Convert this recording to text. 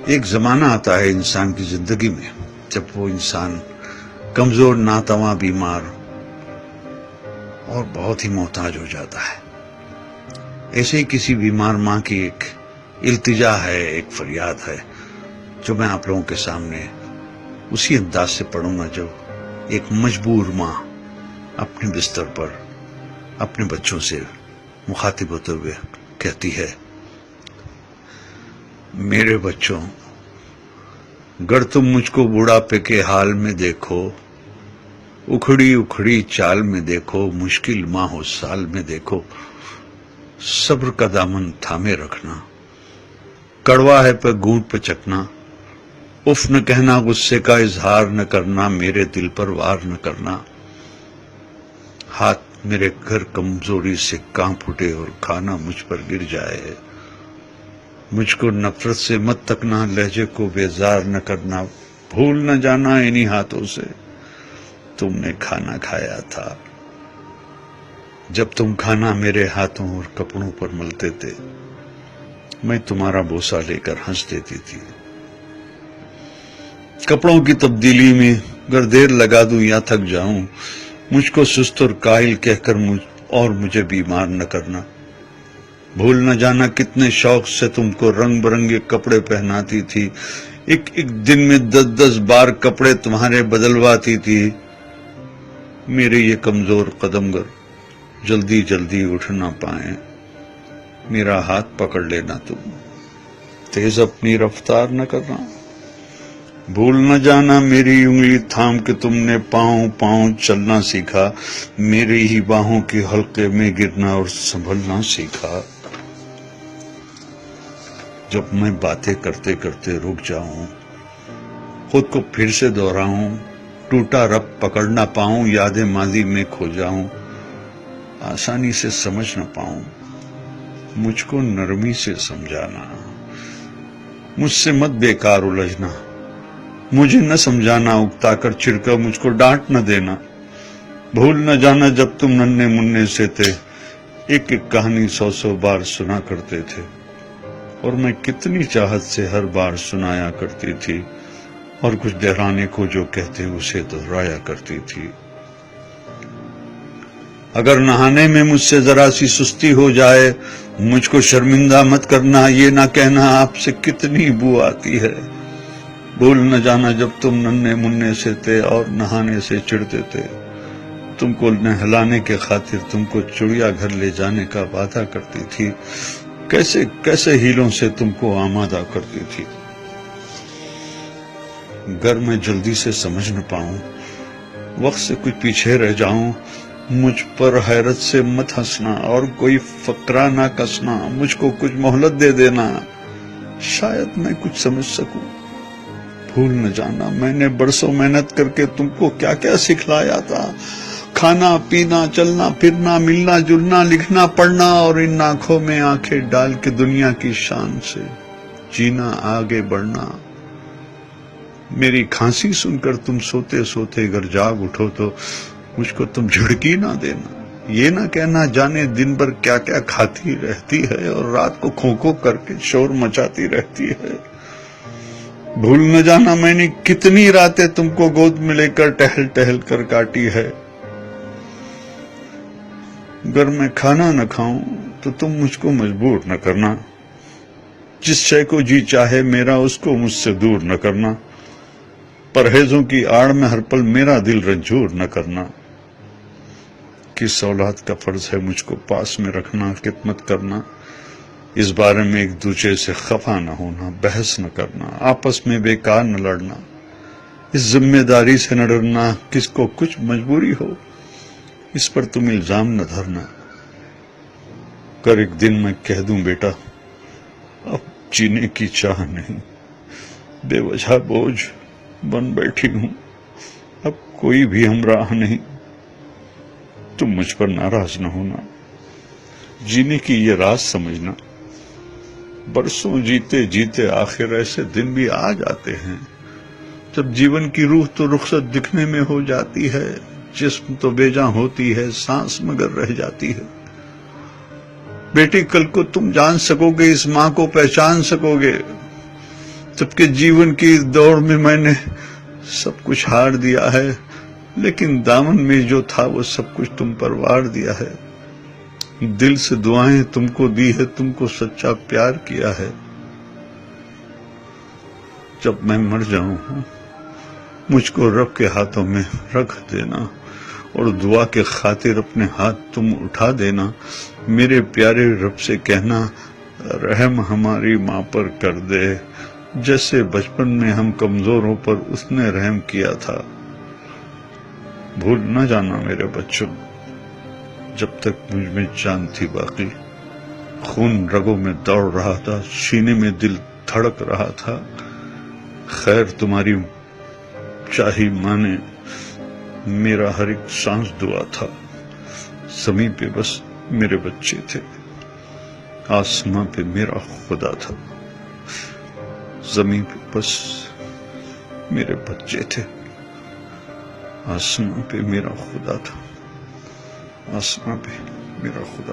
ایک زمانہ آتا ہے انسان کی زندگی میں جب وہ انسان کمزور، ناتواں، بیمار اور بہت ہی محتاج ہو جاتا ہے۔ ایسے ہی کسی بیمار ماں کی ایک التجا ہے، ایک فریاد ہے، جو میں آپ لوگوں کے سامنے اسی انداز سے پڑھوں گا جو ایک مجبور ماں اپنے بستر پر اپنے بچوں سے مخاطب ہوتے ہوئے کہتی ہے، میرے بچوں، گر تم مجھ کو بڑھاپے کے حال میں دیکھو، اکھڑی اکھڑی چال میں دیکھو، مشکل ماہ و سال میں دیکھو، صبر کا دامن تھامے رکھنا، کڑوا ہے پہ گونٹ پہ چکنا، اف نہ کہنا، غصے کا اظہار نہ کرنا، میرے دل پر وار نہ کرنا، ہاتھ میرے گھر کمزوری سے کانپ اٹھے اور کھانا مجھ پر گر جائے، مجھ کو نفرت سے مت تکنا، لہجے کو بیزار نہ کرنا، بھول نہ جانا انہی ہاتھوں سے تم نے کھانا کھایا تھا، جب تم کھانا میرے ہاتھوں اور کپڑوں پر ملتے تھے، میں تمہارا بوسہ لے کر ہنس دیتی تھی، کپڑوں کی تبدیلی میں گر دیر لگا دوں یا تھک جاؤں، مجھ کو سست اور کاہل کہہ کر مجھے بیمار نہ کرنا، بھول نہ جانا کتنے شوق سے تم کو رنگ برنگے کپڑے پہناتی تھی، ایک ایک دن میں 10 بار کپڑے تمہارے بدلواتی تھی، میرے یہ کمزور قدم گر جلدی جلدی اٹھ نہ پائیں، میرا ہاتھ پکڑ لینا تم، تیز اپنی رفتار نہ کرنا، بھول نہ جانا میری انگلی تھام کے تم نے پاؤں پاؤں چلنا سیکھا، میری ہی باہوں کی حلقے میں گرنا اور سنبھلنا سیکھا، جب میں باتیں کرتے کرتے رک جاؤں، خود کو پھر سے دہراؤں، ٹوٹا رب پکڑ نہ پاؤں، یادیں ماضی میں کھو جاؤں، آسانی سے سمجھ نہ پاؤں، مجھ کو نرمی سے سمجھانا، مجھ سے مت بیکار الجھنا، مجھے نہ سمجھانا، اکتا کر چھڑکا مجھ کو ڈانٹ نہ دینا، بھول نہ جانا جب تم ننھے منھے سے تھے، ایک ایک کہانی 100 بار سنا کرتے تھے، اور میں کتنی چاہت سے ہر بار سنایا کرتی تھی، اور کچھ دہرانے کو جو کہتے اسے دہرایا کرتی تھی، اگر نہانے میں مجھ سے ذرا سی سستی ہو جائے، مجھ کو شرمندہ مت کرنا، یہ نہ کہنا آپ سے کتنی بو آتی ہے، بھول نہ جانا جب تم ننھے منھے سے تھے اور نہانے سے چڑھتے تھے، تم کو نہلانے کے خاطر تم کو چڑیا گھر لے جانے کا وعدہ کرتی تھی، کیسے کیسے ہیلوں سے تم کو آمادہ کرتی تھی، گر میں جلدی سے سمجھ نہ پاؤں، وقت سے کچھ پیچھے رہ جاؤں، مجھ پر حیرت سے مت ہنسنا اور کوئی فقرہ نہ کسنا، مجھ کو کچھ مہلت دے دینا، شاید میں کچھ سمجھ سکوں، بھول نہ جانا میں نے برسوں محنت کر کے تم کو کیا کیا سکھلایا تھا، کھانا پینا، چلنا پھرنا، ملنا جلنا، لکھنا پڑھنا، اور ان آنکھوں میں آنکھیں ڈال کے دنیا کی شان سے جینا، آگے بڑھنا، میری کھانسی سن کر تم سوتے سوتے اگر جاگ اٹھو تو مجھ کو تم جھڑکی نہ دینا، یہ نہ کہنا جانے دن بھر کیا کیا کھاتی رہتی ہے اور رات کو کھو کھو کر کے شور مچاتی رہتی ہے، بھول نہ جانا میں نے کتنی راتیں تم کو گود میں لے کر ٹہل ٹہل کر کاٹی ہے، اگر میں کھانا نہ کھاؤں تو تم مجھ کو مجبور نہ کرنا، جس شے کو جی چاہے میرا اس کو مجھ سے دور نہ کرنا، پرہیزوں کی آڑ میں ہر پل میرا دل رنجور نہ کرنا، کس اولاد کا فرض ہے مجھ کو پاس میں رکھنا، خدمت کرنا، اس بارے میں ایک دوسرے سے خفا نہ ہونا، بحث نہ کرنا، آپس میں بیکار نہ لڑنا، اس ذمہ داری سے نہ ڈرنا، کس کو کچھ مجبوری ہو اس پر تم الزام نہ دھرنا، کر ایک دن میں کہہ دوں بیٹا اب جینے کی چاہ نہیں، بے وجہ بوجھ بن بیٹھی ہوں، اب کوئی بھی ہمراہ نہیں، تم مجھ پر ناراض نہ ہونا، جینے کی یہ راز سمجھنا، برسوں جیتے جیتے آخر ایسے دن بھی آ جاتے ہیں جب جیون کی روح تو رخصت دکھنے میں ہو جاتی ہے، جسم تو بے جاں ہوتی ہے، سانس مگر رہ جاتی ہے، بیٹی کل کو تم جان سکو گے، اس ماں کو پہچان سکو گے، جبکہ جیون کی دوڑ میں میں نے سب کچھ ہار دیا ہے، لیکن دامن میں جو تھا وہ سب کچھ تم پر وار دیا ہے۔ دل سے دعائیں تم کو دی ہے، تم کو سچا پیار کیا ہے۔ جب میں مر جاؤں مجھ کو رب کے ہاتھوں میں رکھ دینا، اور دعا کے خاطر اپنے ہاتھ تم اٹھا دینا۔ میرے پیارے رب سے کہنا رحم ہماری ماں پر کر دے، جیسے بچپن میں ہم کمزوروں پر اس نے رحم کیا تھا۔ بھول نہ جانا میرے بچوں، جب تک مجھ میں جان تھی باقی، خون رگوں میں دوڑ رہا تھا، سینے میں دل دھڑک رہا تھا، خیر تمہاری چاہی ماں نے میرا ہر ایک سانس دعا تھا۔ زمین پہ بس میرے بچے تھے، آسمان پہ میرا خدا تھا۔ زمین پہ بس میرے بچے تھے، آسمان پہ میرا خدا تھا، آسمان پہ میرا خدا۔